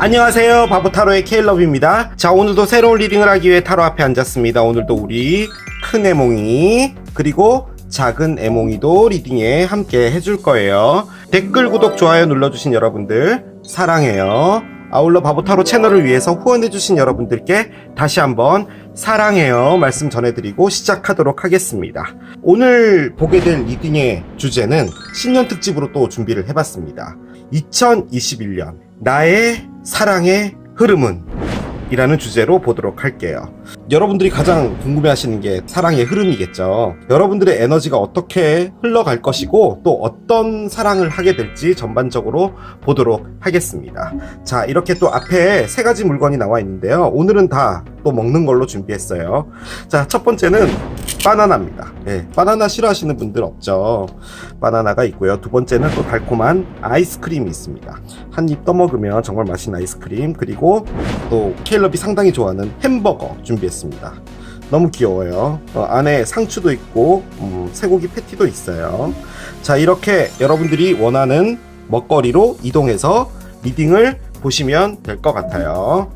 안녕하세요, 바보타로의 케일럽입니다. 자, 오늘도 새로운 리딩을 하기 위해 타로 앞에 앉았습니다. 오늘도 우리 큰 애몽이 그리고 작은 애몽이도 리딩에 함께 해줄 거예요. 댓글, 구독, 좋아요 눌러주신 여러분들 사랑해요. 아울러 바보타로 채널을 위해서 후원해주신 여러분들께 다시 한번 사랑해요 말씀 전해드리고 시작하도록 하겠습니다. 오늘 보게 될 리딩의 주제는 신년 특집으로 또 준비를 해봤습니다. 2021년 나의 사랑의 흐름은? 이라는 주제로 보도록 할게요. 여러분들이 가장 궁금해하시는 게 사랑의 흐름이겠죠. 여러분들의 에너지가 어떻게 흘러갈 것이고 또 어떤 사랑을 하게 될지 전반적으로 보도록 하겠습니다. 자, 이렇게 또 앞에 세 가지 물건이 나와 있는데요. 오늘은 다 또 먹는 걸로 준비했어요. 자, 첫 번째는 바나나입니다. 네, 바나나 싫어하시는 분들 없죠. 바나나가 있고요. 두 번째는 또 달콤한 아이스크림이 있습니다. 한 입 떠먹으면 정말 맛있는 아이스크림, 그리고 또 케일럽이 상당히 좋아하는 햄버거 준비했습니다. 너무 귀여워요. 안에 상추도 있고 쇠고기 패티도 있어요. 자, 이렇게 여러분들이 원하는 먹거리로 이동해서 리딩을 보시면 될 것 같아요.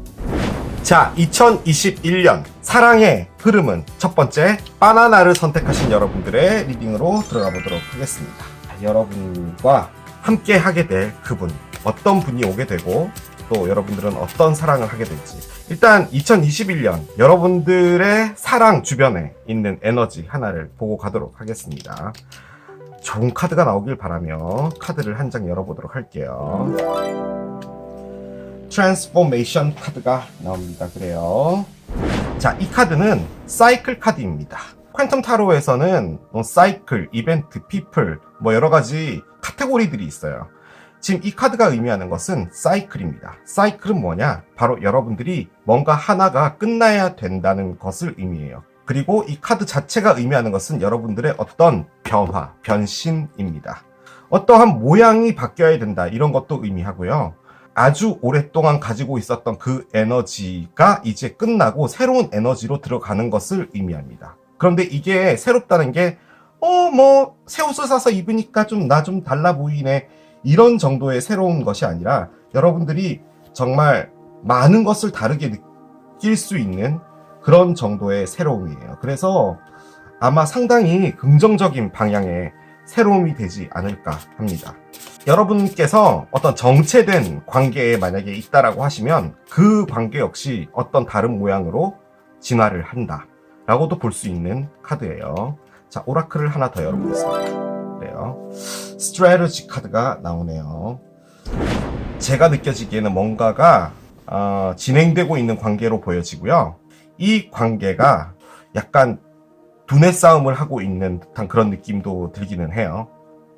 자, 2021년 사랑의 흐름은 첫 번째 바나나를 선택하신 여러분들의 리딩으로 들어가 보도록 하겠습니다. 여러분과 함께 하게 될 그분, 어떤 분이 오게 되고 또 여러분들은 어떤 사랑을 하게 될지. 일단 2021년 여러분들의 사랑 주변에 있는 에너지 하나를 보고 가도록 하겠습니다. 좋은 카드가 나오길 바라며 카드를 한 장 열어보도록 할게요. 트랜스포메이션 카드가 나옵니다. 그래요. 자, 이 카드는 사이클 카드입니다. 퀀텀 타로에서는 사이클, 이벤트, 피플 뭐 여러 가지 카테고리들이 있어요. 지금 이 카드가 의미하는 것은 사이클입니다. 사이클은 뭐냐? 바로 여러분들이 뭔가 하나가 끝나야 된다는 것을 의미해요. 그리고 이 카드 자체가 의미하는 것은 여러분들의 어떤 변화, 변신입니다. 어떠한 모양이 바뀌어야 된다, 이런 것도 의미하고요. 아주 오랫동안 가지고 있었던 그 에너지가 이제 끝나고 새로운 에너지로 들어가는 것을 의미합니다. 그런데 이게 새롭다는 게 새 옷을 사서 입으니까 나 좀 달라 보이네, 이런 정도의 새로운 것이 아니라 여러분들이 정말 많은 것을 다르게 느낄 수 있는 그런 정도의 새로움이에요. 그래서 아마 상당히 긍정적인 방향의 새로움이 되지 않을까 합니다. 여러분께서 어떤 정체된 관계에 만약에 있다라고 하시면 그 관계 역시 어떤 다른 모양으로 진화를 한다 라고도 볼 수 있는 카드예요. 자, 오라클을 하나 더 열어보겠습니다. 그래요. 스트래티지 카드가 나오네요. 제가 느껴지기에는 뭔가가 진행되고 있는 관계로 보여지고요. 이 관계가 약간 두뇌 싸움을 하고 있는 듯한 그런 느낌도 들기는 해요.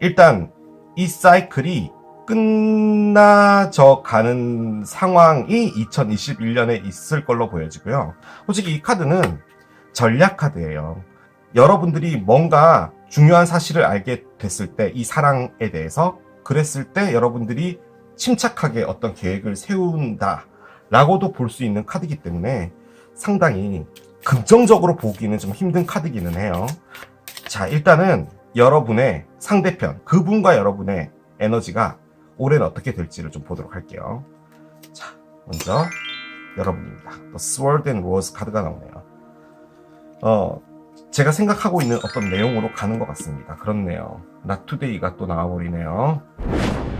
일단 이 사이클이 끝나져 가는 상황이 2021년에 있을 걸로 보여지고요. 솔직히 이 카드는 전략 카드예요. 여러분들이 뭔가 중요한 사실을 알게 됐을 때, 이 사랑에 대해서 그랬을 때 여러분들이 침착하게 어떤 계획을 세운다 라고도 볼 수 있는 카드이기 때문에 상당히 긍정적으로 보기는 좀 힘든 카드기는 해요. 자, 일단은 여러분의 상대편, 그분과 여러분의 에너지가 올해는 어떻게 될지를 좀 보도록 할게요. 자, 먼저 여러분입니다. The Sword and Rose 카드가 나오네요. 제가 생각하고 있는 어떤 내용으로 가는 것 같습니다. 그렇네요. Not Today가 또 나와버리네요.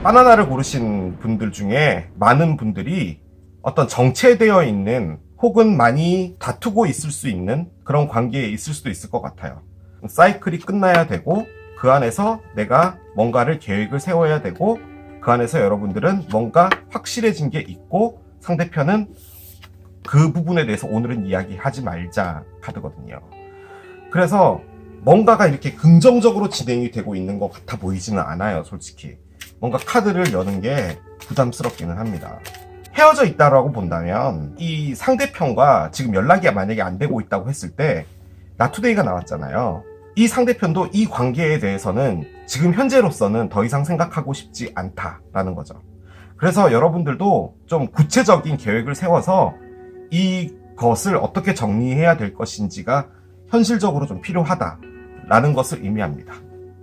바나나를 고르신 분들 중에 많은 분들이 어떤 정체되어 있는 혹은 많이 다투고 있을 수 있는 그런 관계에 있을 수도 있을 것 같아요. 사이클이 끝나야 되고 그 안에서 내가 뭔가를 계획을 세워야 되고 그 안에서 여러분들은 뭔가 확실해진 게 있고 상대편은 그 부분에 대해서 오늘은 이야기하지 말자 카드거든요. 그래서 뭔가가 이렇게 긍정적으로 진행이 되고 있는 것 같아 보이지는 않아요. 솔직히 뭔가 카드를 여는 게 부담스럽기는 합니다. 헤어져 있다라고 본다면 이 상대편과 지금 연락이 만약에 안 되고 있다고 했을 때 나투데이가 나왔잖아요. 이 상대편도 이 관계에 대해서는 지금 현재로서는 더 이상 생각하고 싶지 않다라는 거죠. 그래서 여러분들도 좀 구체적인 계획을 세워서 이것을 어떻게 정리해야 될 것인지가 현실적으로 좀 필요하다라는 것을 의미합니다.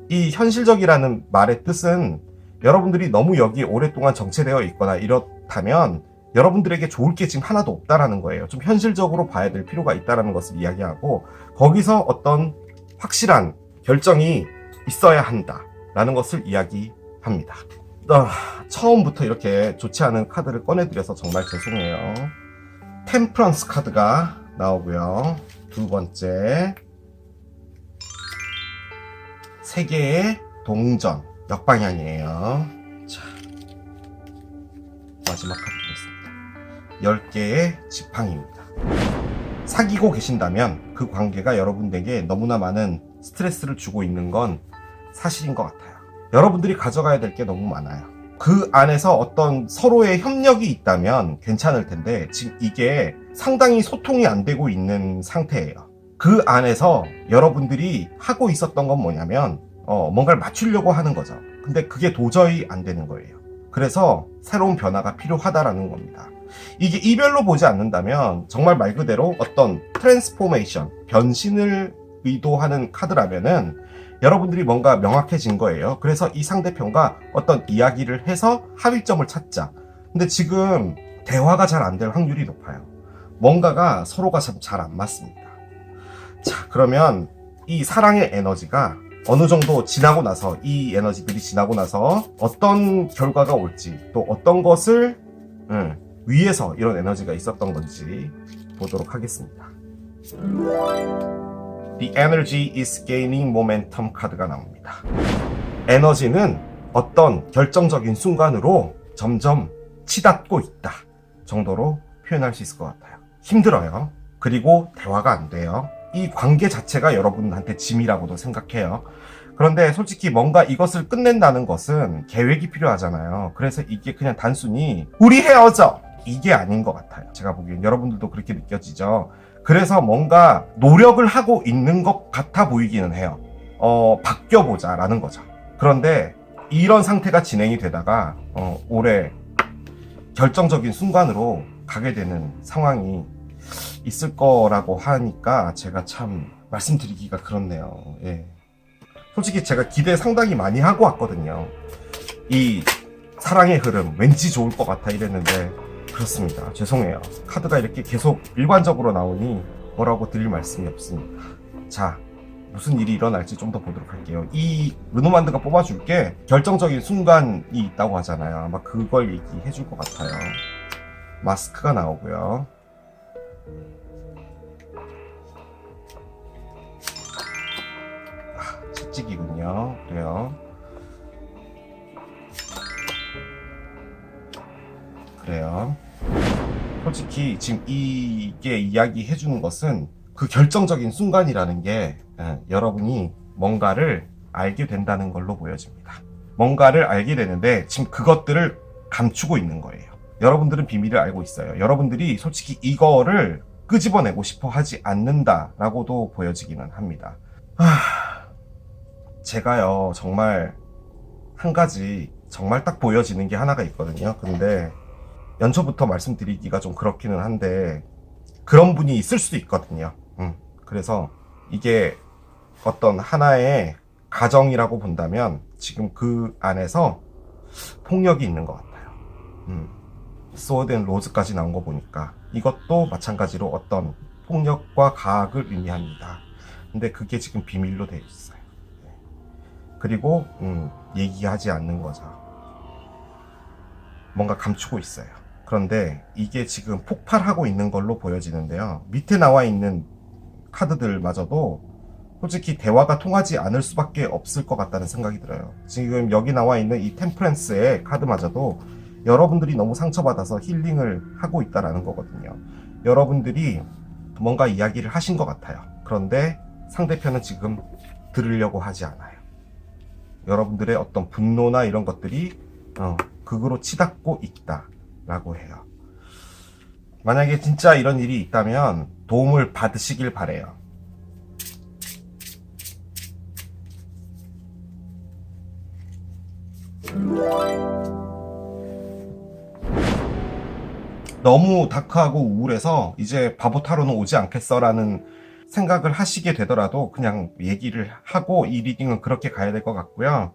이 현실적이라는 말의 뜻은 여러분들이 너무 여기에 오랫동안 정체되어 있거나 이렇다면 여러분들에게 좋을 게 지금 하나도 없다라는 거예요. 좀 현실적으로 봐야 될 필요가 있다라는 것을 이야기하고, 거기서 어떤 확실한 결정이 있어야 한다라는 것을 이야기합니다. 처음부터 이렇게 좋지 않은 카드를 꺼내드려서 정말 죄송해요. 템프런스 카드가 나오고요. 두 번째, 세계의 동전, 역방향이에요. 자, 마지막 카드 드렸습니다. 10개의 지팡이입니다. 사귀고 계신다면 그 관계가 여러분에게 너무나 많은 스트레스를 주고 있는 건 사실인 것 같아요. 여러분들이 가져가야 될 게 너무 많아요. 그 안에서 어떤 서로의 협력이 있다면 괜찮을 텐데 지금 이게 상당히 소통이 안 되고 있는 상태예요. 그 안에서 여러분들이 하고 있었던 건 뭐냐면 뭔가를 맞추려고 하는 거죠. 근데 그게 도저히 안 되는 거예요. 그래서 새로운 변화가 필요하다라는 겁니다. 이게 이별로 보지 않는다면 정말 말 그대로 어떤 트랜스포메이션, 변신을 의도하는 카드라면은 여러분들이 뭔가 명확해진 거예요. 그래서 이 상대편과 어떤 이야기를 해서 합의점을 찾자. 근데 지금 대화가 잘 안 될 확률이 높아요. 뭔가가 서로가 잘 안 맞습니다. 자, 그러면 이 사랑의 에너지가 어느 정도 지나고 나서, 이 에너지들이 지나고 나서 어떤 결과가 올지, 또 어떤 것을 위해서 이런 에너지가 있었던 건지 보도록 하겠습니다. The energy is gaining momentum 카드가 나옵니다. 에너지는 어떤 결정적인 순간으로 점점 치닫고 있다 정도로 표현할 수 있을 것 같아요. 힘들어요. 그리고 대화가 안 돼요. 이 관계 자체가 여러분한테 짐이라고도 생각해요. 그런데 솔직히 뭔가 이것을 끝낸다는 것은 계획이 필요하잖아요. 그래서 이게 그냥 단순히 우리 헤어져! 이게 아닌 것 같아요. 제가 보기엔 여러분들도 그렇게 느껴지죠. 그래서 뭔가 노력을 하고 있는 것 같아 보이기는 해요. 바뀌어보자 라는 거죠. 그런데 이런 상태가 진행이 되다가 올해 결정적인 순간으로 가게 되는 상황이 있을 거라고 하니까 제가 참 말씀드리기가 그렇네요. 예. 솔직히 제가 기대 상당히 많이 하고 왔거든요. 이 사랑의 흐름 왠지 좋을 것 같아 이랬는데 그렇습니다. 죄송해요. 카드가 이렇게 계속 일관적으로 나오니 뭐라고 드릴 말씀이 없습니다. 자, 무슨 일이 일어날지 좀 더 보도록 할게요. 이 르노만드가 뽑아줄게 결정적인 순간이 있다고 하잖아요. 아마 그걸 얘기해 줄 것 같아요. 마스크가 나오고요. 채찍이군요. 그래요. 솔직히 지금 이게 이야기해 주는 것은 그 결정적인 순간이라는 게 여러분이 뭔가를 알게 된다는 걸로 보여집니다. 뭔가를 알게 되는데 지금 그것들을 감추고 있는 거예요. 여러분들은 비밀을 알고 있어요. 여러분들이 솔직히 이거를 끄집어내고 싶어 하지 않는다라고도 보여지기는 합니다. 제가요 정말 한 가지 정말 딱 보여지는 게 하나가 있거든요. 근데 연초부터 말씀드리기가 좀 그렇기는 한데 그런 분이 있을 수도 있거든요. 그래서 이게 어떤 하나의 가정이라고 본다면 지금 그 안에서 폭력이 있는 것 같아요. 소드 앤 로즈까지 나온 거 보니까 이것도 마찬가지로 어떤 폭력과 가학을 의미합니다. 근데 그게 지금 비밀로 되어 있어요. 그리고 얘기하지 않는 거죠. 뭔가 감추고 있어요. 그런데 이게 지금 폭발하고 있는 걸로 보여지는데요. 밑에 나와 있는 카드들마저도 솔직히 대화가 통하지 않을 수밖에 없을 것 같다는 생각이 들어요. 지금 여기 나와 있는 이 템퍼런스의 카드마저도 여러분들이 너무 상처받아서 힐링을 하고 있다는 거거든요. 여러분들이 뭔가 이야기를 하신 것 같아요. 그런데 상대편은 지금 들으려고 하지 않아요. 여러분들의 어떤 분노나 이런 것들이 극으로 치닫고 있다라고 해요. 만약에 진짜 이런 일이 있다면 도움을 받으시길 바래요. 너무 다크하고 우울해서 이제 바보 타로는 오지 않겠어라는 생각을 하시게 되더라도 그냥 얘기를 하고 이 리딩은 그렇게 가야 될 것 같고요.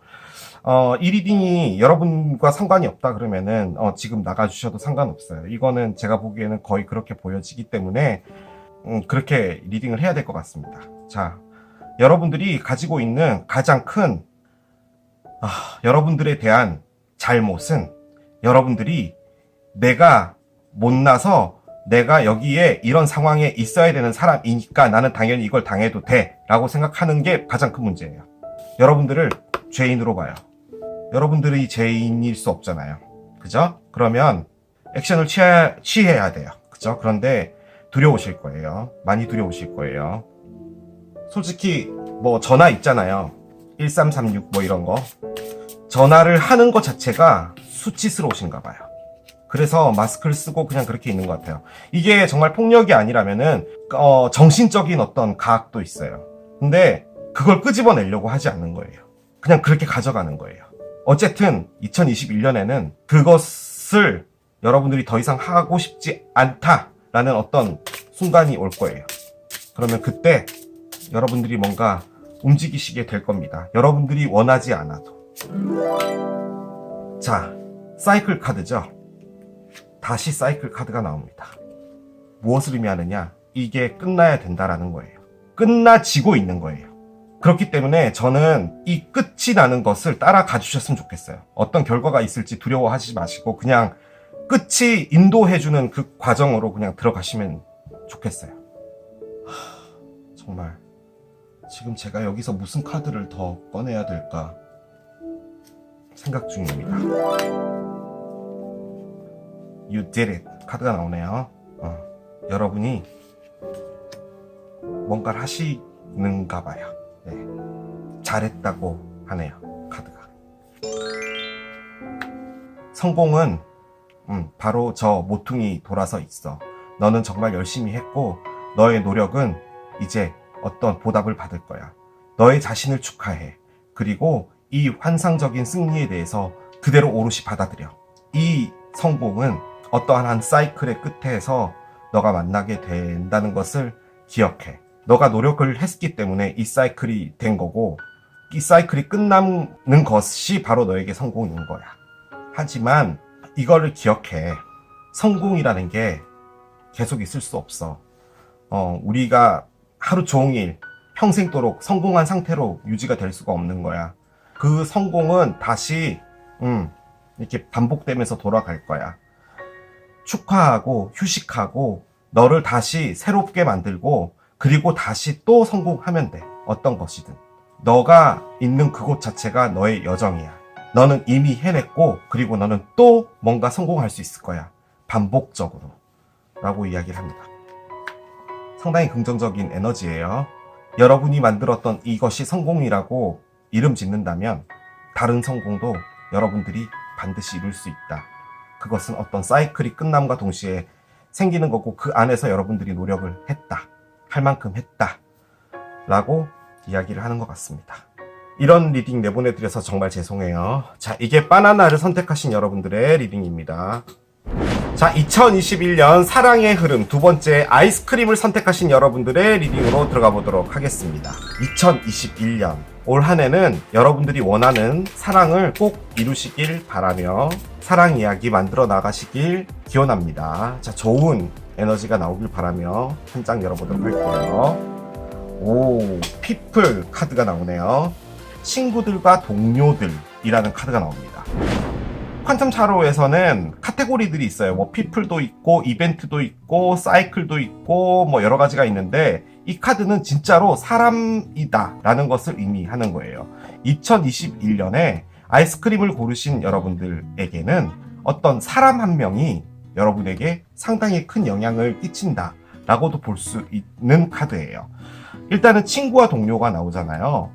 이 리딩이 여러분과 상관이 없다 그러면은 지금 나가주셔도 상관없어요. 이거는 제가 보기에는 거의 그렇게 보여지기 때문에 그렇게 리딩을 해야 될 것 같습니다. 자, 여러분들이 가지고 있는 가장 큰 여러분들에 대한 잘못은 여러분들이 내가 못나서 내가 여기에 이런 상황에 있어야 되는 사람이니까 나는 당연히 이걸 당해도 돼 라고 생각하는 게 가장 큰 문제예요. 여러분들을 죄인으로 봐요. 여러분들이 죄인일 수 없잖아요. 그죠? 그러면 액션을 취해야 돼요. 그죠? 그런데 두려우실 거예요. 많이 두려우실 거예요. 솔직히 뭐 전화 있잖아요. 1336 뭐 이런 거. 전화를 하는 것 자체가 수치스러우신가 봐요. 그래서 마스크를 쓰고 그냥 그렇게 있는 것 같아요. 이게 정말 폭력이 아니라면은 정신적인 어떤 가학도 있어요. 근데 그걸 끄집어내려고 하지 않는 거예요. 그냥 그렇게 가져가는 거예요. 어쨌든 2021년에는 그것을 여러분들이 더 이상 하고 싶지 않다라는 어떤 순간이 올 거예요. 그러면 그때 여러분들이 뭔가 움직이시게 될 겁니다. 여러분들이 원하지 않아도. 자, 사이클 카드죠. 다시 사이클 카드가 나옵니다. 무엇을 의미하느냐? 이게 끝나야 된다라는 거예요. 끝나지고 있는 거예요. 그렇기 때문에 저는 이 끝이 나는 것을 따라가 주셨으면 좋겠어요. 어떤 결과가 있을지 두려워하지 마시고 그냥 끝이 인도해주는 그 과정으로 그냥 들어가시면 좋겠어요. 정말 지금 제가 여기서 무슨 카드를 더 꺼내야 될까 생각 중입니다. You did it 카드가 나오네요. 여러분이 뭔가를 하시는가 봐요. 네. 잘했다고 하네요. 카드가. 성공은 바로 저 모퉁이 돌아서 있어. 너는 정말 열심히 했고 너의 노력은 이제 어떤 보답을 받을 거야. 너의 자신을 축하해. 그리고 이 환상적인 승리에 대해서 그대로 오롯이 받아들여. 이 성공은 어떠한 한 사이클의 끝에서 너가 만나게 된다는 것을 기억해. 너가 노력을 했기 때문에 이 사이클이 된 거고 이 사이클이 끝나는 것이 바로 너에게 성공인 거야. 하지만 이거를 기억해. 성공이라는 게 계속 있을 수 없어. 우리가 하루 종일 평생도록 성공한 상태로 유지가 될 수가 없는 거야. 그 성공은 다시 이렇게 반복되면서 돌아갈 거야. 축하하고 휴식하고 너를 다시 새롭게 만들고 그리고 다시 또 성공하면 돼. 어떤 것이든. 너가 있는 그곳 자체가 너의 여정이야. 너는 이미 해냈고 그리고 너는 또 뭔가 성공할 수 있을 거야. 반복적으로. 라고 이야기를 합니다. 상당히 긍정적인 에너지예요. 여러분이 만들었던 이것이 성공이라고 이름 짓는다면 다른 성공도 여러분들이 반드시 이룰 수 있다. 그것은 어떤 사이클이 끝남과 동시에 생기는 거고 그 안에서 여러분들이 노력을 했다. 할 만큼 했다. 라고 이야기를 하는 것 같습니다. 이런 리딩 내보내드려서 정말 죄송해요. 자, 이게 바나나를 선택하신 여러분들의 리딩입니다. 자, 2021년 사랑의 흐름 두 번째 아이스크림을 선택하신 여러분들의 리딩으로 들어가 보도록 하겠습니다. 2021년 올 한 해는 여러분들이 원하는 사랑을 꼭 이루시길 바라며 사랑 이야기 만들어 나가시길 기원합니다. 자, 좋은 에너지가 나오길 바라며 한 장 열어보도록 할게요. 오, 피플 카드가 나오네요. 친구들과 동료들이라는 카드가 나옵니다. 퀀텀 타로에서는 카테고리들이 있어요. 뭐 피플도 있고 이벤트도 있고 사이클도 있고 뭐 여러 가지가 있는데 이 카드는 진짜로 사람이다 라는 것을 의미하는 거예요. 2021년에 아이스크림을 고르신 여러분들에게는 어떤 사람 한 명이 여러분에게 상당히 큰 영향을 끼친다 라고도 볼 수 있는 카드예요. 일단은 친구와 동료가 나오잖아요.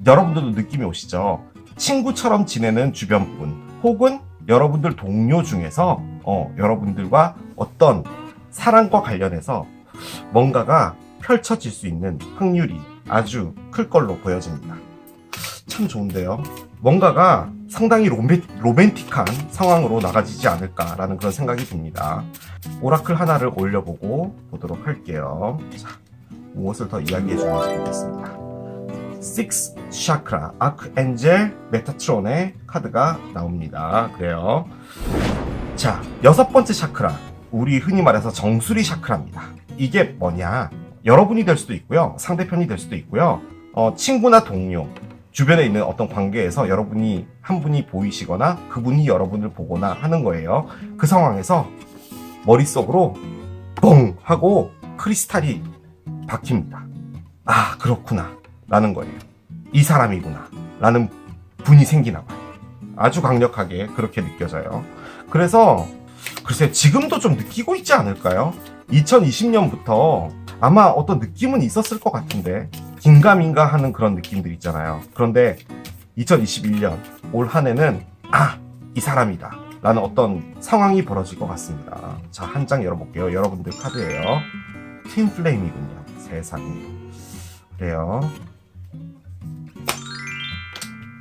여러분들도 느낌이 오시죠? 친구처럼 지내는 주변 분 혹은 여러분들 동료 중에서 여러분들과 어떤 사랑과 관련해서 뭔가가 펼쳐질 수 있는 확률이 아주 클 걸로 보여집니다. 참 좋은데요. 뭔가가 상당히 로맨틱한 상황으로 나가지지 않을까라는 그런 생각이 듭니다. 오라클 하나를 올려보고 보도록 할게요. 자, 무엇을 더 이야기해 주는지 보겠습니다. 6 샤크라 아크엔젤 메타트론의 카드가 나옵니다. 그래요. 자, 6번째 샤크라, 우리 흔히 말해서 정수리 샤크라입니다. 이게 뭐냐, 여러분이 될 수도 있고요, 상대편이 될 수도 있고요, 친구나 동료, 주변에 있는 어떤 관계에서 여러분이 한 분이 보이시거나 그분이 여러분을 보거나 하는 거예요. 그 상황에서 머릿속으로 뻥 하고 크리스탈이 박힙니다. 아, 그렇구나 라는 거예요. 이 사람이구나 라는 분이 생기나 봐요. 아주 강력하게 그렇게 느껴져요. 그래서 글쎄 지금도 좀 느끼고 있지 않을까요? 2020년부터 아마 어떤 느낌은 있었을 것 같은데 긴가민가 하는 그런 느낌들 있잖아요. 그런데 2021년 올 한 해는 이 사람이다 라는 어떤 상황이 벌어질 것 같습니다. 자, 한 장 열어볼게요. 여러분들 카드예요. 틴 플레임이군요. 세상에. 그래요.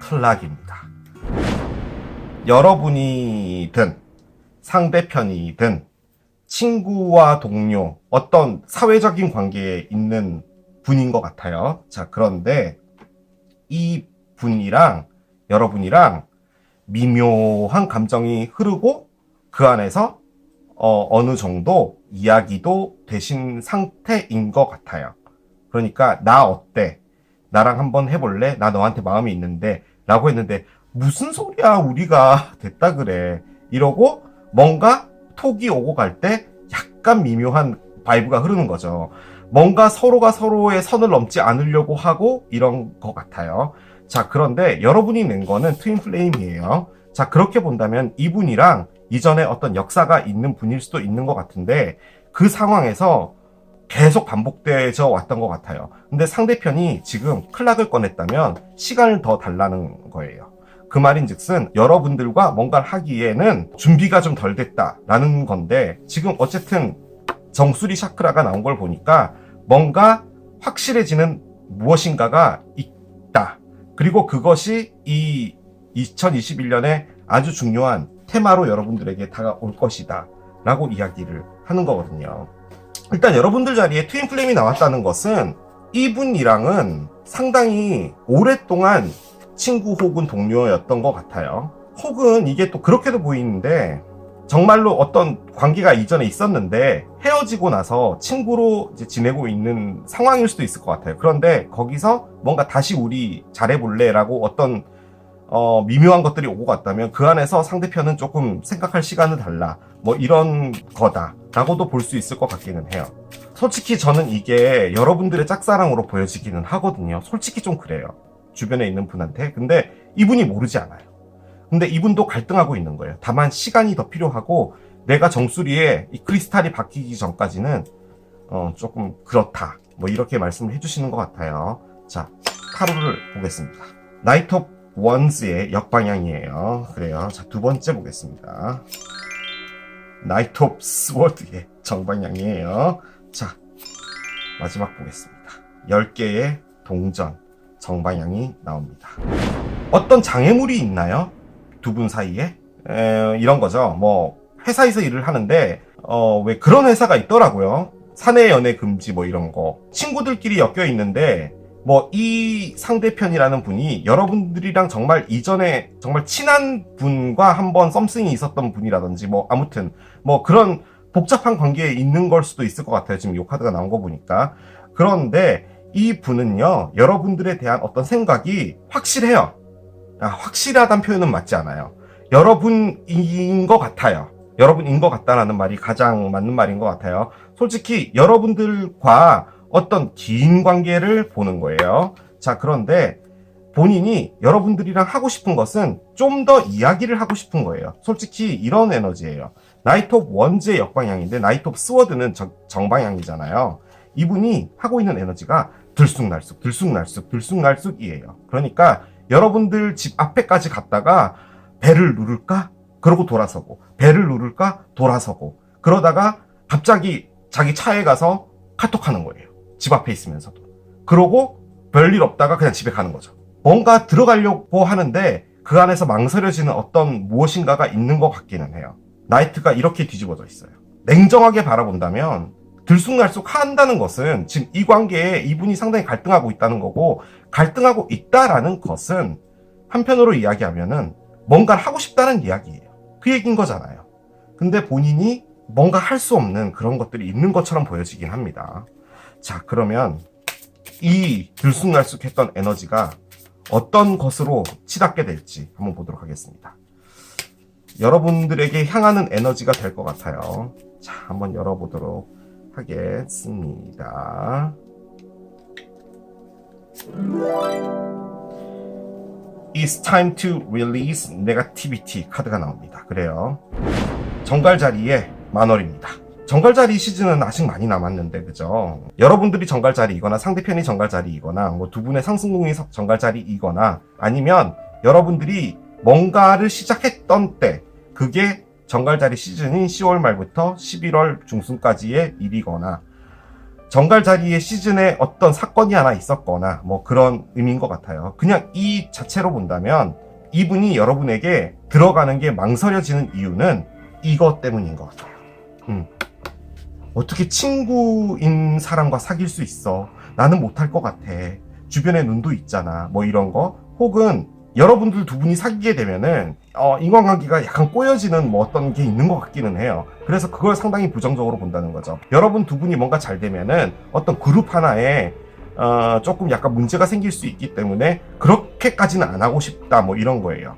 클락입니다. 여러분이든 상대편이든 친구와 동료, 어떤 사회적인 관계에 있는 분인 것 같아요. 자, 그런데 이 분이랑 여러분이랑 미묘한 감정이 흐르고 그 안에서 어느 정도 이야기도 되신 상태인 것 같아요. 그러니까 나 어때? 나랑 한번 해볼래? 나 너한테 마음이 있는데 라고 했는데 무슨 소리야, 우리가 됐다 그래 이러고 뭔가 톡이 오고 갈 때 약간 미묘한 바이브가 흐르는 거죠. 뭔가 서로가 서로의 선을 넘지 않으려고 하고 이런 것 같아요. 자, 그런데 여러분이 낸 거는 트윈 플레임이에요. 자, 그렇게 본다면 이분이랑 이전에 어떤 역사가 있는 분일 수도 있는 것 같은데 그 상황에서 계속 반복되어 왔던 것 같아요. 근데 상대편이 지금 클락을 꺼냈다면 시간을 더 달라는 거예요. 그 말인즉슨 여러분들과 뭔가를 하기에는 준비가 좀 덜 됐다라는 건데 지금 어쨌든 정수리 샤크라가 나온 걸 보니까 뭔가 확실해지는 무엇인가가 있다. 그리고 그것이 이 2021년에 아주 중요한 테마로 여러분들에게 다가올 것이다 라고 이야기를 하는 거거든요. 일단 여러분들 자리에 트윈 플레임이 나왔다는 것은 이분이랑은 상당히 오랫동안 친구 혹은 동료였던 것 같아요. 혹은 이게 또 그렇게도 보이는데 정말로 어떤 관계가 이전에 있었는데 헤어지고 나서 친구로 이제 지내고 있는 상황일 수도 있을 것 같아요. 그런데 거기서 뭔가 다시 우리 잘해볼래 라고 어떤 미묘한 것들이 오고 갔다면 그 안에서 상대편은 조금 생각할 시간을 달라 뭐 이런 거다 라고도 볼 수 있을 것 같기는 해요. 솔직히 저는 이게 여러분들의 짝사랑으로 보여지기는 하거든요. 솔직히 좀 그래요. 주변에 있는 분한테. 근데 이분이 모르지 않아요. 근데 이분도 갈등하고 있는 거예요. 다만 시간이 더 필요하고 내가 정수리에 이 크리스탈이 바뀌기 전까지는 조금 그렇다 뭐 이렇게 말씀을 해주시는 것 같아요. 자, 타로를 보겠습니다. 나이트 오브 원즈의 역방향이에요. 그래요. 자, 두 번째 보겠습니다. 나이트 오브 스워드의 정방향이에요. 자, 마지막 보겠습니다. 10개의 동전 정방향이 나옵니다. 어떤 장애물이 있나요? 두 분 사이에? 이런 거죠. 뭐 회사에서 일을 하는데 왜 그런 회사가 있더라고요. 사내 연애 금지 뭐 이런 거. 친구들끼리 엮여 있는데 뭐 이 상대편이라는 분이 여러분들이랑 정말 이전에 정말 친한 분과 한번 썸씽이 있었던 분이라든지 뭐 아무튼 뭐 그런 복잡한 관계에 있는 걸 수도 있을 것 같아요. 지금 이 카드가 나온 거 보니까. 그런데 이 분은요, 여러분들에 대한 어떤 생각이 확실해요. 확실하다는 표현은 맞지 않아요. 여러분인 것 같아요. 여러분인 것 같다라는 말이 가장 맞는 말인 것 같아요. 솔직히 여러분들과 어떤 긴 관계를 보는 거예요. 자, 그런데 본인이 여러분들이랑 하고 싶은 것은 좀 더 이야기를 하고 싶은 거예요. 솔직히 이런 에너지예요. 나이트 오브 원즈의 역방향인데 나이트 오브 스워드는 정방향이잖아요. 이분이 하고 있는 에너지가 들쑥날쑥 들쑥날쑥 들쑥날쑥이에요. 그러니까 여러분들 집 앞에까지 갔다가 배를 누를까? 그러고 돌아서고 배를 누를까? 돌아서고 그러다가 갑자기 자기 차에 가서 카톡하는 거예요. 집 앞에 있으면서도. 그러고 별일 없다가 그냥 집에 가는 거죠. 뭔가 들어가려고 하는데 그 안에서 망설여지는 어떤 무엇인가가 있는 것 같기는 해요. 나이트가 이렇게 뒤집어져 있어요. 냉정하게 바라본다면 들쑥날쑥 한다는 것은 지금 이 관계에 이분이 상당히 갈등하고 있다는 거고, 갈등하고 있다라는 것은 한편으로 이야기하면은 뭔가를 하고 싶다는 이야기예요. 그 얘기인 거잖아요. 근데 본인이 뭔가 할 수 없는 그런 것들이 있는 것처럼 보여지긴 합니다. 자, 그러면 이 들쑥날쑥했던 에너지가 어떤 것으로 치닫게 될지 한번 보도록 하겠습니다. 여러분들에게 향하는 에너지가 될 것 같아요. 자, 한번 열어보도록 하겠습니다. It's time to release negativity 카드가 나옵니다. 그래요. 정갈자리의 만월입니다. 정갈자리 시즌은 아직 많이 남았는데, 그죠? 여러분들이 정갈자리이거나 상대편이 정갈자리이거나 뭐 두 분의 상승궁이 정갈자리이거나 아니면 여러분들이 뭔가를 시작했던 때, 그게 정갈자리 시즌인 10월 말부터 11월 중순까지의 일이거나, 정갈자리의 시즌에 어떤 사건이 하나 있었거나 뭐 그런 의미인 것 같아요. 그냥 이 자체로 본다면 이분이 여러분에게 들어가는 게 망설여지는 이유는 이것 때문인 것 같아요. 어떻게 친구인 사람과 사귈 수 있어? 나는 못할 것 같아. 주변에 눈도 있잖아. 뭐 이런 거. 혹은 여러분들 두 분이 사귀게 되면은 인간관계가 약간 꼬여지는 뭐 어떤 게 있는 것 같기는 해요. 그래서 그걸 상당히 부정적으로 본다는 거죠. 여러분 두 분이 뭔가 잘 되면은 어떤 그룹 하나에 조금 약간 문제가 생길 수 있기 때문에 그렇게까지는 안 하고 싶다 뭐 이런 거예요.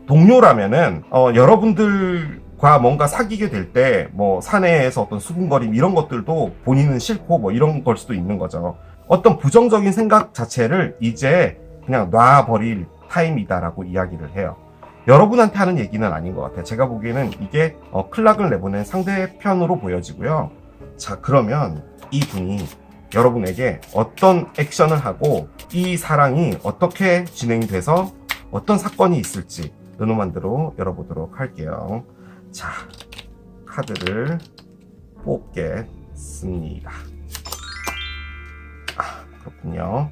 동료라면은 여러분들과 뭔가 사귀게 될 때 뭐 사내에서 어떤 수군거림 이런 것들도 본인은 싫고 뭐 이런 걸 수도 있는 거죠. 어떤 부정적인 생각 자체를 이제 그냥 놔버릴 타임이다라고 이야기를 해요. 여러분한테 하는 얘기는 아닌 것 같아요. 제가 보기에는 이게 클락을 내보낸 상대편으로 보여지고요. 자, 그러면 이분이 여러분에게 어떤 액션을 하고 이 사랑이 어떻게 진행이 돼서 어떤 사건이 있을지 르노만드로 열어보도록 할게요. 자, 카드를 뽑겠습니다. 그렇군요.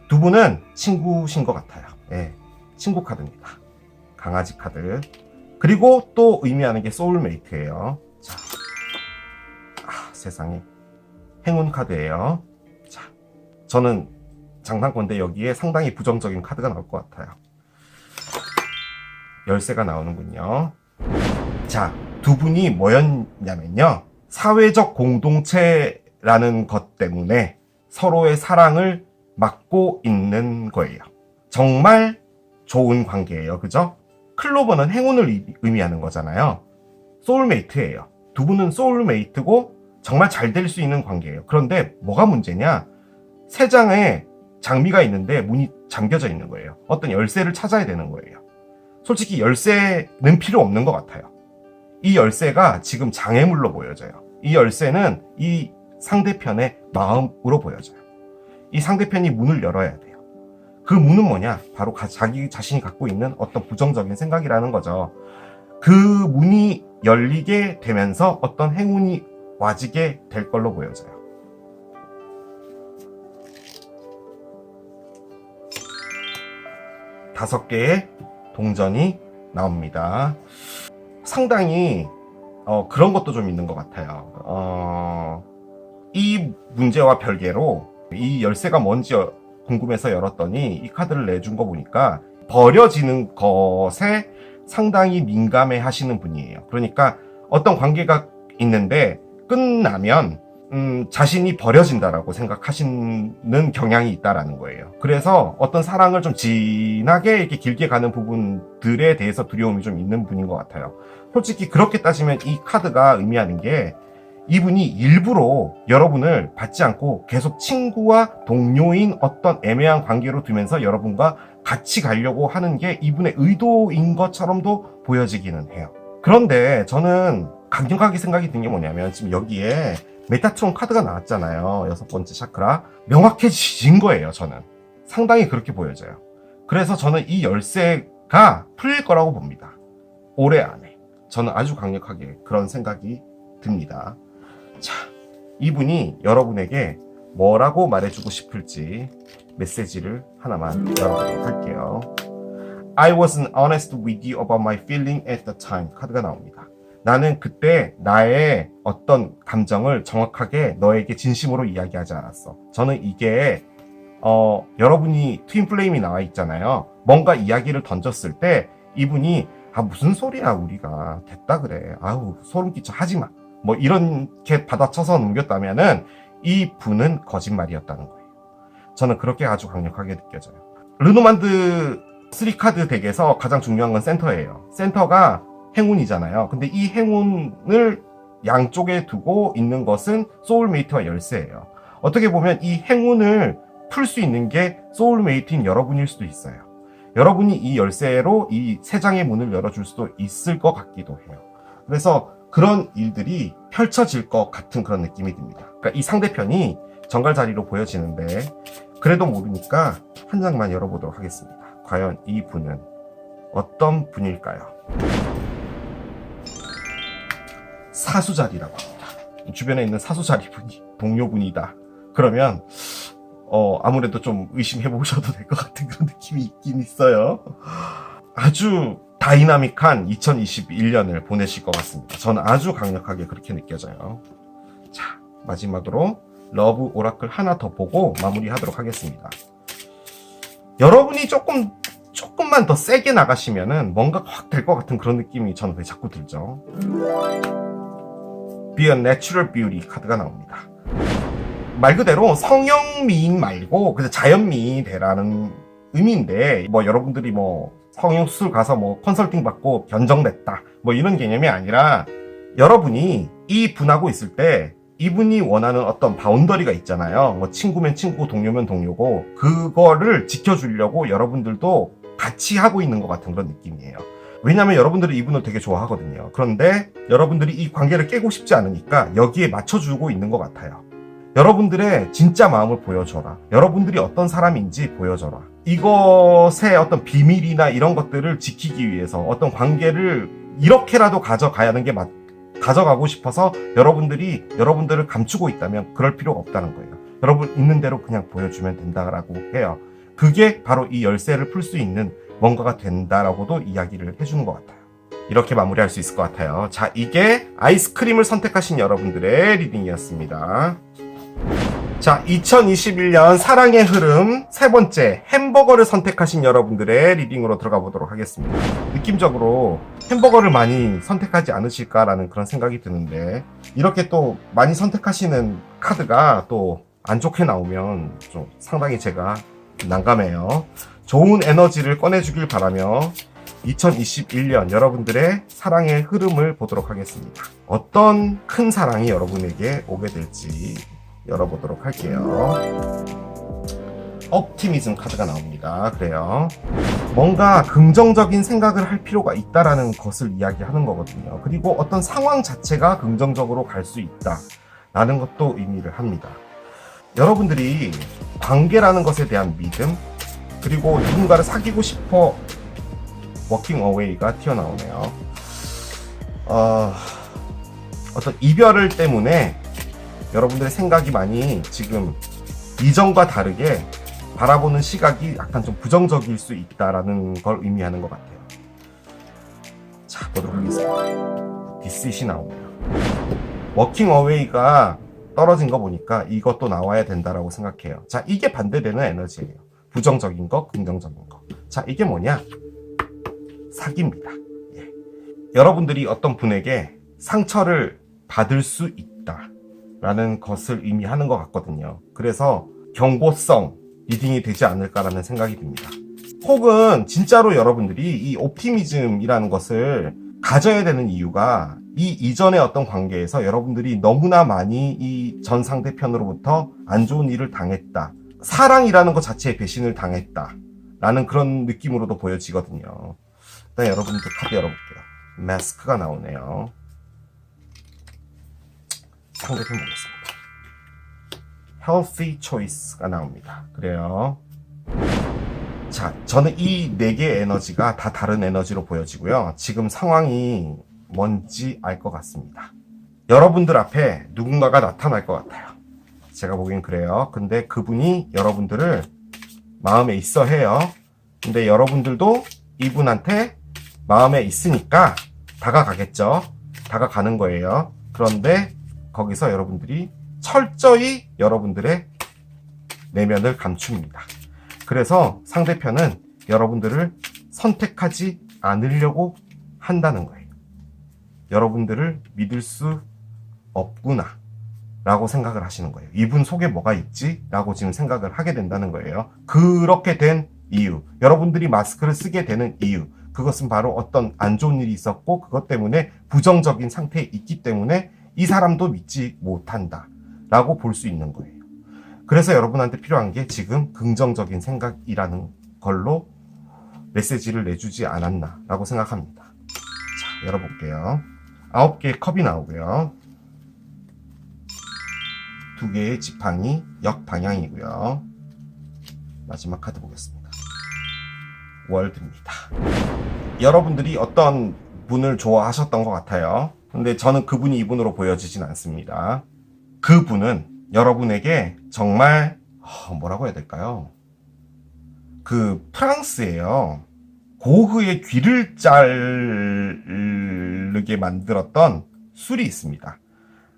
두 분은 친구신 것 같아요. 예, 친구 카드입니다. 강아지 카드. 그리고 또 의미하는 게 소울메이트예요. 자, 세상에. 행운 카드예요. 자, 저는 장난건데 여기에 상당히 부정적인 카드가 나올 것 같아요. 열쇠가 나오는군요. 자, 두 분이 뭐였냐면요. 사회적 공동체라는 것 때문에 서로의 사랑을 맡고 있는 거예요. 정말 좋은 관계예요. 그죠? 클로버는 행운을 의미하는 거잖아요. 소울메이트예요. 두 분은 소울메이트고 정말 잘 될 수 있는 관계예요. 그런데 뭐가 문제냐? 세 장의 장미가 있는데 문이 잠겨져 있는 거예요. 어떤 열쇠를 찾아야 되는 거예요. 솔직히 열쇠는 필요 없는 것 같아요. 이 열쇠가 지금 장애물로 보여져요. 이 열쇠는 이 상대편의 마음으로 보여져요. 이 상대편이 문을 열어야 돼요. 그 문은 뭐냐? 바로 자기 자신이 갖고 있는 어떤 부정적인 생각이라는 거죠. 그 문이 열리게 되면서 어떤 행운이 와지게 될 걸로 보여져요. 다섯 개의 동전이 나옵니다. 상당히 그런 것도 좀 있는 것 같아요. 이 문제와 별개로 이 열쇠가 뭔지 궁금해서 열었더니 이 카드를 내준 거 보니까 버려지는 것에 상당히 민감해 하시는 분이에요. 그러니까 어떤 관계가 있는데 끝나면 자신이 버려진다라고 생각하시는 경향이 있다라는 거예요. 그래서 어떤 사랑을 좀 진하게 이렇게 길게 가는 부분들에 대해서 두려움이 좀 있는 분인 것 같아요. 솔직히 그렇게 따지면 이 카드가 의미하는 게 이분이 일부러 여러분을 받지 않고 계속 친구와 동료인 어떤 애매한 관계로 두면서 여러분과 같이 가려고 하는 게 이분의 의도인 것처럼도 보여지기는 해요. 그런데 저는 강력하게 생각이 든 게 뭐냐면 지금 여기에 메타트론 카드가 나왔잖아요. 6번째 차크라. 명확해진 거예요, 저는. 상당히 그렇게 보여져요. 그래서 저는 이 열쇠가 풀릴 거라고 봅니다. 올해 안에. 저는 아주 강력하게 그런 생각이 듭니다. 자, 이분이 여러분에게 뭐라고 말해주고 싶을지 메시지를 하나만 열어보도록 할게요. I wasn't honest with you about my feeling at the time. 카드가 나옵니다. 나는 그때 나의 어떤 감정을 정확하게 너에게 진심으로 이야기하지 않았어. 저는 이게 여러분이 트윈플레임이 나와 있잖아요. 뭔가 이야기를 던졌을 때 이분이 무슨 소리야 우리가 됐다 그래. 아우 소름 끼쳐 하지마. 뭐 이렇게 받아쳐서 넘겼다면은 이 분은 거짓말이었다는 거예요. 저는 그렇게 아주 강력하게 느껴져요. 르노만드 3카드 덱에서 가장 중요한 건 센터예요. 센터가 행운이잖아요. 근데 이 행운을 양쪽에 두고 있는 것은 소울메이트와 열쇠예요. 어떻게 보면 이 행운을 풀 수 있는 게 소울메이트인 여러분일 수도 있어요. 여러분이 이 열쇠로 이 세 장의 문을 열어줄 수도 있을 것 같기도 해요. 그래서 그런 일들이 펼쳐질 것 같은 그런 느낌이 듭니다. 그러니까 이 상대편이 정갈 자리로 보여지는데 그래도 모르니까 한 장만 열어보도록 하겠습니다. 과연 이 분은 어떤 분일까요? 사수자리라고 합니다. 주변에 있는 사수자리 분이 동료분이다. 그러면 아무래도 좀 의심해 보셔도 될 것 같은 그런 느낌이 있긴 있어요. 아주 다이나믹한 2021년을 보내실 것 같습니다. 저는 아주 강력하게 그렇게 느껴져요. 자, 마지막으로 러브 오라클 하나 더 보고 마무리하도록 하겠습니다. 여러분이 조금만 더 세게 나가시면은 뭔가 확 될 것 같은 그런 느낌이 저는 왜 자꾸 들죠. Be a Natural Beauty 카드가 나옵니다. 말 그대로 성형미인 말고 그냥 자연미인이 되라는 의미인데, 뭐 여러분들이 뭐 성형수술 가서 뭐 컨설팅 받고 변정됐다 뭐 이런 개념이 아니라, 여러분이 이 분하고 있을 때 이분이 원하는 어떤 바운더리가 있잖아요. 뭐 친구면 친구, 동료면 동료고, 그거를 지켜주려고 여러분들도 같이 하고 있는 것 같은 그런 느낌이에요. 왜냐면 여러분들이 이분을 되게 좋아하거든요. 그런데 여러분들이 이 관계를 깨고 싶지 않으니까 여기에 맞춰주고 있는 것 같아요. 여러분들의 진짜 마음을 보여줘라. 여러분들이 어떤 사람인지 보여줘라. 이것의 어떤 비밀이나 이런 것들을 지키기 위해서 어떤 관계를 이렇게라도 가져가는 게 가져가고 싶어서 여러분들을 감추고 있다면 그럴 필요가 없다는 거예요. 여러분 있는 대로 그냥 보여주면 된다라고 해요. 그게 바로 이 열쇠를 풀 수 있는 뭔가가 된다라고도 이야기를 해주는 것 같아요. 이렇게 마무리할 수 있을 것 같아요. 자, 이게 아이스크림을 선택하신 여러분들의 리딩이었습니다. 자, 2021년 사랑의 흐름 세 번째, 햄버거를 선택하신 여러분들의 리딩으로 들어가 보도록 하겠습니다. 느낌적으로 햄버거를 많이 선택하지 않으실까라는 그런 생각이 드는데, 이렇게 또 많이 선택하시는 카드가 또 안 좋게 나오면 좀 상당히 제가 난감해요. 좋은 에너지를 꺼내주길 바라며 2021년 여러분들의 사랑의 흐름을 보도록 하겠습니다. 어떤 큰 사랑이 여러분에게 오게 될지 열어보도록 할게요. 옵티미즘 카드가 나옵니다. 그래요. 뭔가 긍정적인 생각을 할 필요가 있다라는 것을 이야기하는 거거든요. 그리고 어떤 상황 자체가 긍정적으로 갈 수 있다라는 것도 의미를 합니다. 여러분들이 관계라는 것에 대한 믿음, 그리고 누군가를 사귀고 싶어 워킹 어웨이가 튀어나오네요. 어떤 이별을 때문에 여러분들의 생각이 많이 지금 이전과 다르게 바라보는 시각이 약간 좀 부정적일 수 있다라는 걸 의미하는 것 같아요. 자, 보도록 하겠습니다. 디스잇이 나오네요. 워킹 어웨이가 떨어진 거 보니까 이것도 나와야 된다라고 생각해요. 자, 이게 반대되는 에너지예요. 부정적인 거, 긍정적인 거. 자, 이게 뭐냐? 사기입니다. 예. 여러분들이 어떤 분에게 상처를 받을 수 있다라는 것을 의미하는 것 같거든요. 그래서 경고성 리딩이 되지 않을까라는 생각이 듭니다. 혹은 진짜로 여러분들이 이 옵티미즘이라는 것을 가져야 되는 이유가, 이 이전의 어떤 관계에서 여러분들이 너무나 많이 이 전 상대편으로부터 안 좋은 일을 당했다. 사랑이라는 것 자체에 배신을 당했다. 라는 그런 느낌으로도 보여지거든요. 일단 여러분들 카드 열어볼게요. 마스크가 나오네요. 상대편 보겠습니다. Healthy Choice가 나옵니다. 그래요. 자, 저는 이 4개의 에너지가 다 다른 에너지로 보여지고요. 지금 상황이 뭔지 알 것 같습니다. 여러분들 앞에 누군가가 나타날 것 같아요. 제가 보기엔 그래요. 근데 그분이 여러분들을 마음에 있어 해요. 근데 여러분들도 이분한테 마음에 있으니까 다가가겠죠. 다가가는 거예요. 그런데 거기서 여러분들이 철저히 여러분들의 내면을 감춥니다. 그래서 상대편은 여러분들을 선택하지 않으려고 한다는 거예요. 여러분들을 믿을 수 없구나 라고 생각을 하시는 거예요. 이분 속에 뭐가 있지? 라고 지금 생각을 하게 된다는 거예요. 그렇게 된 이유, 여러분들이 마스크를 쓰게 되는 이유, 그것은 바로 어떤 안 좋은 일이 있었고 그것 때문에 부정적인 상태에 있기 때문에 이 사람도 믿지 못한다 라고 볼 수 있는 거예요. 그래서 여러분한테 필요한 게 지금 긍정적인 생각이라는 걸로 메시지를 내주지 않았나 라고 생각합니다. 자, 열어볼게요. 9개의 컵이 나오고요. 2개의 지팡이 역방향이고요. 마지막 카드 보겠습니다. 월드입니다. 여러분들이 어떤 분을 좋아하셨던 것 같아요. 근데 저는 그분이 이분으로 보여지진 않습니다. 그분은 여러분에게 정말 뭐라고 해야 될까요? 그 프랑스예요. 고흐의 귀를 자르게 만들었던 술이 있습니다.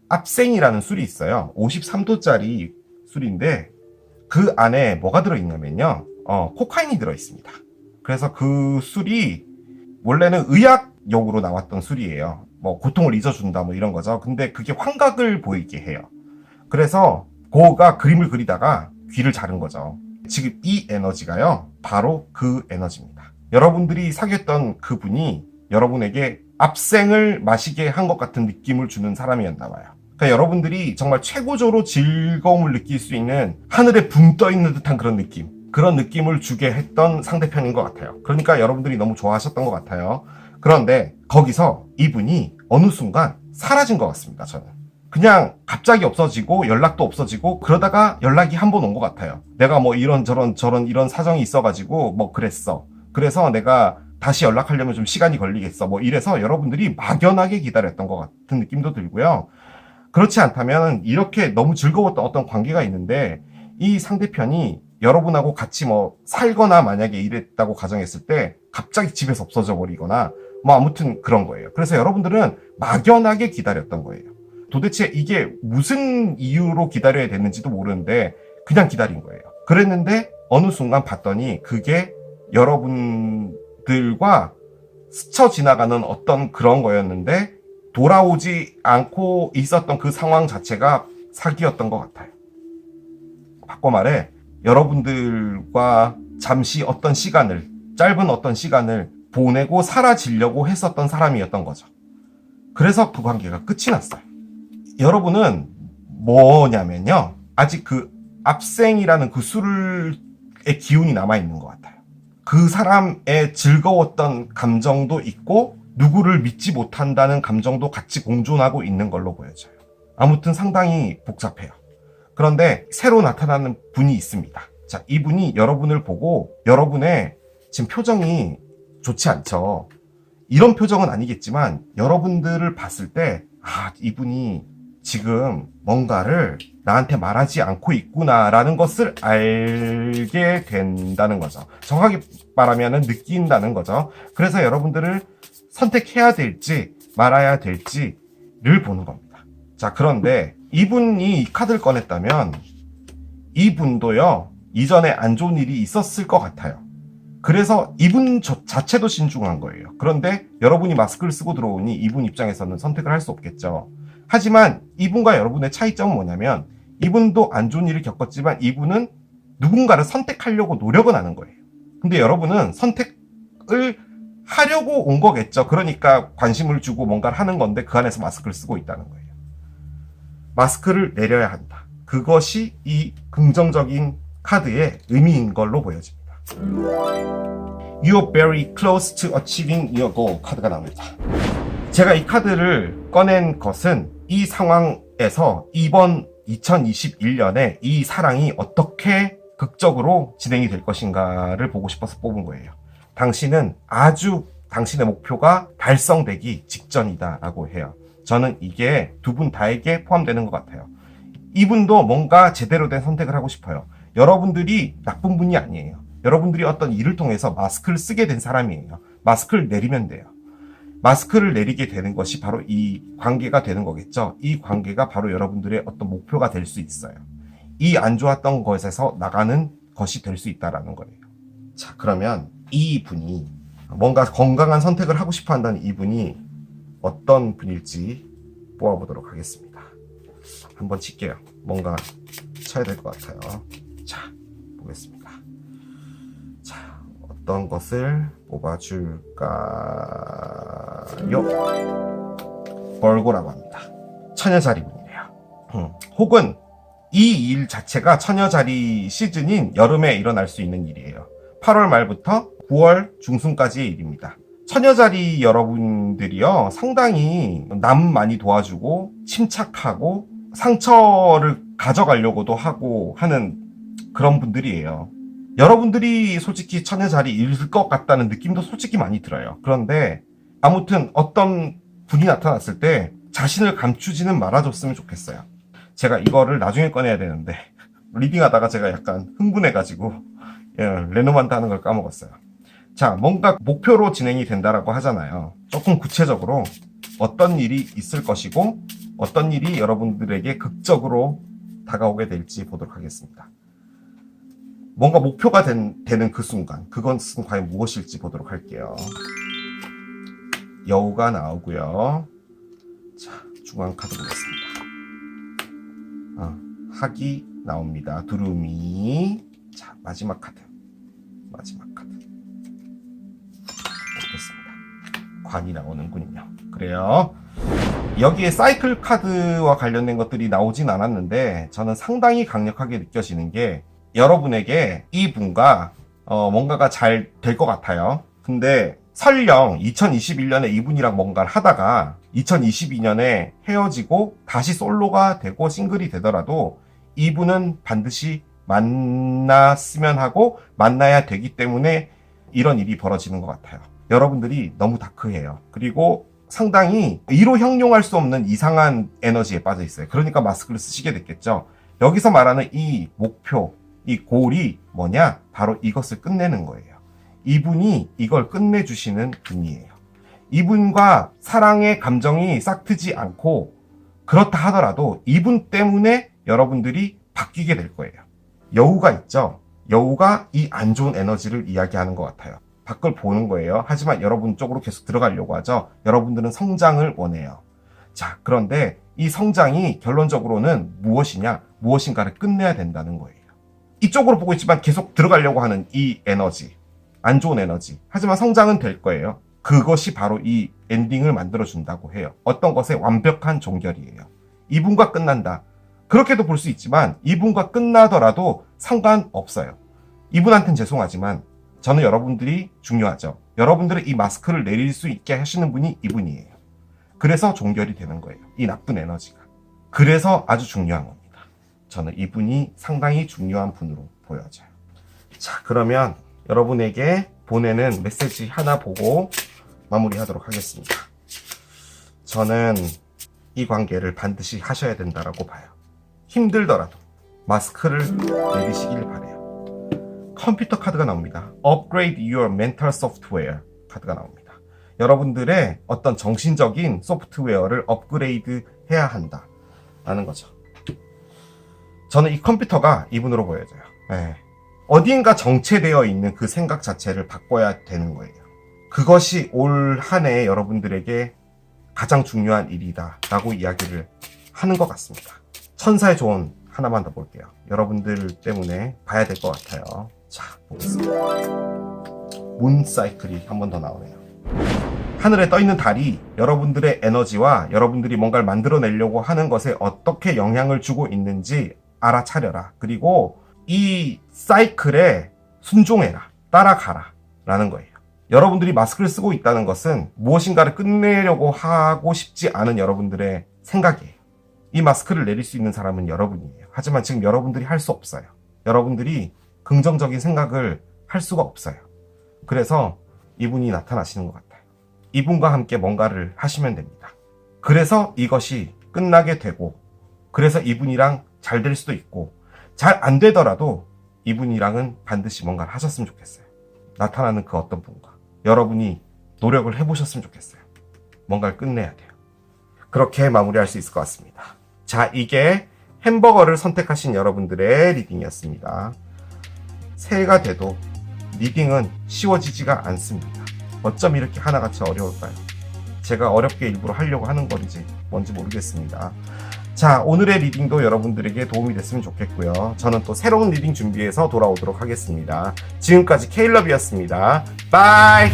압생이라는 술이 있어요. 53도짜리 술인데 그 안에 뭐가 들어있냐면요. 코카인이 들어있습니다. 그래서 그 술이 원래는 의학용으로 나왔던 술이에요. 뭐 고통을 잊어준다 뭐 이런 거죠. 근데 그게 환각을 보이게 해요. 그래서 고흐가 그림을 그리다가 귀를 자른 거죠. 지금 이 에너지가요, 바로 그 에너지입니다. 여러분들이 사귀었던 그분이 여러분에게 압생을 마시게 한 것 같은 느낌을 주는 사람이었나 봐요. 그러니까 여러분들이 정말 최고조로 즐거움을 느낄 수 있는 하늘에 붕 떠 있는 듯한 그런 느낌, 그런 느낌을 주게 했던 상대편인 것 같아요. 그러니까 여러분들이 너무 좋아하셨던 것 같아요. 그런데 거기서 이분이 어느 순간 사라진 것 같습니다. 저는 그냥 갑자기 없어지고 연락도 없어지고 그러다가 연락이 한 번 온 것 같아요. 내가 뭐 이런 이런 사정이 있어가지고 뭐 그랬어. 그래서 내가 다시 연락하려면 좀 시간이 걸리겠어. 뭐 이래서 여러분들이 막연하게 기다렸던 것 같은 느낌도 들고요. 그렇지 않다면 이렇게 너무 즐거웠던 어떤 관계가 있는데 이 상대편이 여러분하고 같이 뭐 살거나 만약에 이랬다고 가정했을 때 갑자기 집에서 없어져 버리거나 뭐 아무튼 그런 거예요. 그래서 여러분들은 막연하게 기다렸던 거예요. 도대체 이게 무슨 이유로 기다려야 됐는지도 모르는데 그냥 기다린 거예요. 그랬는데 어느 순간 봤더니 그게 여러분들과 스쳐 지나가는 어떤 그런 거였는데 돌아오지 않고 있었던 그 상황 자체가 사기였던 것 같아요. 바꿔 말해 여러분들과 잠시 어떤 시간을, 짧은 어떤 시간을 보내고 사라지려고 했었던 사람이었던 거죠. 그래서 그 관계가 끝이 났어요. 여러분은 뭐냐면요, 아직 그 압생이라는 그 술의 기운이 남아있는 것 같아요. 그 사람의 즐거웠던 감정도 있고 누구를 믿지 못한다는 감정도 같이 공존하고 있는 걸로 보여져요. 아무튼 상당히 복잡해요. 그런데 새로 나타나는 분이 있습니다. 자, 이분이 여러분을 보고 여러분의 지금 표정이 좋지 않죠. 이런 표정은 아니겠지만 여러분들을 봤을 때 이분이 지금 뭔가를 나한테 말하지 않고 있구나라는 것을 알게 된다는 거죠. 정확히 말하면 느낀다는 거죠. 그래서 여러분들을 선택해야 될지 말아야 될지를 보는 겁니다. 자, 그런데 이분이 이 카드를 꺼냈다면 이분도요, 이전에 안 좋은 일이 있었을 것 같아요. 그래서 이분 자체도 신중한 거예요. 그런데 여러분이 마스크를 쓰고 들어오니 이분 입장에서는 선택을 할 수 없겠죠. 하지만 이분과 여러분의 차이점은 뭐냐면 이분도 안 좋은 일을 겪었지만 이분은 누군가를 선택하려고 노력은 하는 거예요. 근데 여러분은 선택을 하려고 온 거겠죠. 그러니까 관심을 주고 뭔가를 하는 건데 그 안에서 마스크를 쓰고 있다는 거예요. 마스크를 내려야 한다. 그것이 이 긍정적인 카드의 의미인 걸로 보여집니다. You're very close to achieving your goal 카드가 나옵니다. 제가 이 카드를 꺼낸 것은 이 상황에서 이번 2021년에 이 사랑이 어떻게 극적으로 진행이 될 것인가를 보고 싶어서 뽑은 거예요. 당신은 아주 당신의 목표가 달성되기 직전이다 라고 해요. 저는 이게 두 분 다에게 포함되는 것 같아요. 이분도 뭔가 제대로 된 선택을 하고 싶어요. 여러분들이 나쁜 분이 아니에요. 여러분들이 어떤 일을 통해서 마스크를 쓰게 된 사람이에요. 마스크를 내리면 돼요. 마스크를 내리게 되는 것이 바로 이 관계가 되는 거겠죠. 이 관계가 바로 여러분들의 어떤 목표가 될 수 있어요. 이 안 좋았던 것에서 나가는 것이 될 수 있다라는 거예요. 자, 그러면 이 분이 뭔가 건강한 선택을 하고 싶어 한다는 이분이 어떤 분일지 뽑아보도록 하겠습니다. 한번 칠게요. 뭔가 쳐야 될 것 같아요. 자, 보겠습니다. 자, 어떤 것을 뽑아줄까요? 벌고라고 합니다. 처녀자리 분이래요. 혹은 이 일 자체가 처녀자리 시즌인 여름에 일어날 수 있는 일이에요. 8월 말부터 9월 중순까지의 일입니다. 처녀자리 여러분들이요, 상당히 남 많이 도와주고 침착하고 상처를 가져가려고도 하고 하는 그런 분들이에요. 여러분들이 솔직히 처녀자리일 것 같다는 느낌도 솔직히 많이 들어요. 그런데 아무튼 어떤 분이 나타났을 때 자신을 감추지는 말아줬으면 좋겠어요. 제가 이거를 나중에 꺼내야 되는데 리딩하다가 제가 약간 흥분해가지고 레노만드 하는 걸 까먹었어요. 자, 뭔가 목표로 진행이 된다라고 하잖아요. 조금 구체적으로 어떤 일이 있을 것이고 어떤 일이 여러분들에게 극적으로 다가오게 될지 보도록 하겠습니다. 뭔가 목표가 되는 그 순간, 그것은 과연 무엇일지 보도록 할게요. 여우가 나오고요. 자, 중앙 카드 보겠습니다. 학이 나옵니다. 두루미. 자, 마지막 카드. 보겠습니다. 관이 나오는군요. 그래요. 여기에 사이클 카드와 관련된 것들이 나오진 않았는데 저는 상당히 강력하게 느껴지는 게 여러분에게 이분과 뭔가가 잘 될 것 같아요. 근데 설령 2021년에 이분이랑 뭔가를 하다가 2022년에 헤어지고 다시 솔로가 되고 싱글이 되더라도 이분은 반드시 만났으면 하고 만나야 되기 때문에 이런 일이 벌어지는 것 같아요. 여러분들이 너무 다크해요. 그리고 상당히 이로 형용할 수 없는 이상한 에너지에 빠져 있어요. 그러니까 마스크를 쓰시게 됐겠죠. 여기서 말하는 이 목표, 이 골이 뭐냐? 바로 이것을 끝내는 거예요. 이분이 이걸 끝내주시는 분이에요. 이분과 사랑의 감정이 싹트지 않고 그렇다 하더라도 이분 때문에 여러분들이 바뀌게 될 거예요. 여우가 있죠? 여우가 이 안 좋은 에너지를 이야기하는 것 같아요. 밖을 보는 거예요. 하지만 여러분 쪽으로 계속 들어가려고 하죠. 여러분들은 성장을 원해요. 자, 그런데 이 성장이 결론적으로는 무엇이냐? 무엇인가를 끝내야 된다는 거예요. 이쪽으로 보고 있지만 계속 들어가려고 하는 이 에너지, 안 좋은 에너지. 하지만 성장은 될 거예요. 그것이 바로 이 엔딩을 만들어준다고 해요. 어떤 것의 완벽한 종결이에요. 이분과 끝난다. 그렇게도 볼 수 있지만 이분과 끝나더라도 상관없어요. 이분한테는 죄송하지만 저는 여러분들이 중요하죠. 여러분들의 이 마스크를 내릴 수 있게 하시는 분이 이분이에요. 그래서 종결이 되는 거예요. 이 나쁜 에너지가. 그래서 아주 중요한 겁니다. 저는 이분이 상당히 중요한 분으로 보여져요. 자, 그러면 여러분에게 보내는 메시지 하나 보고 마무리하도록 하겠습니다. 저는 이 관계를 반드시 하셔야 된다라고 봐요. 힘들더라도 마스크를 내리시길 바래요. 컴퓨터 카드가 나옵니다. Upgrade your mental software 카드가 나옵니다. 여러분들의 어떤 정신적인 소프트웨어를 업그레이드 해야 한다 라는 거죠. 저는 이 컴퓨터가 이분으로 보여져요. 네. 어딘가 정체되어 있는 그 생각 자체를 바꿔야 되는 거예요. 그것이 올 한 해 여러분들에게 가장 중요한 일이다 라고 이야기를 하는 것 같습니다. 천사의 조언 하나만 더 볼게요. 여러분들 때문에 봐야 될 것 같아요. 자, 보겠습니다. 문 사이클이 한 번 더 나오네요. 하늘에 떠있는 달이 여러분들의 에너지와 여러분들이 뭔가를 만들어내려고 하는 것에 어떻게 영향을 주고 있는지 알아차려라. 그리고 이 사이클에 순종해라. 따라가라. 라는 거예요. 여러분들이 마스크를 쓰고 있다는 것은 무엇인가를 끝내려고 하고 싶지 않은 여러분들의 생각이에요. 이 마스크를 내릴 수 있는 사람은 여러분이에요. 하지만 지금 여러분들이 할 수 없어요. 여러분들이 긍정적인 생각을 할 수가 없어요. 그래서 이분이 나타나시는 것 같아요. 이분과 함께 뭔가를 하시면 됩니다. 그래서 이것이 끝나게 되고, 그래서 이분이랑 잘 될 수도 있고, 잘 안 되더라도 이분이랑은 반드시 뭔가를 하셨으면 좋겠어요. 나타나는 그 어떤 분과 여러분이 노력을 해보셨으면 좋겠어요. 뭔가를 끝내야 돼요. 그렇게 마무리할 수 있을 것 같습니다. 자, 이게 햄버거를 선택하신 여러분들의 리딩이었습니다. 새해가 돼도 리딩은 쉬워지지가 않습니다. 어쩜 이렇게 하나같이 어려울까요? 제가 어렵게 일부러 하려고 하는 건지 뭔지 모르겠습니다. 자, 오늘의 리딩도 여러분들에게 도움이 됐으면 좋겠고요. 저는 또 새로운 리딩 준비해서 돌아오도록 하겠습니다. 지금까지 케일럽이었습니다. 바이!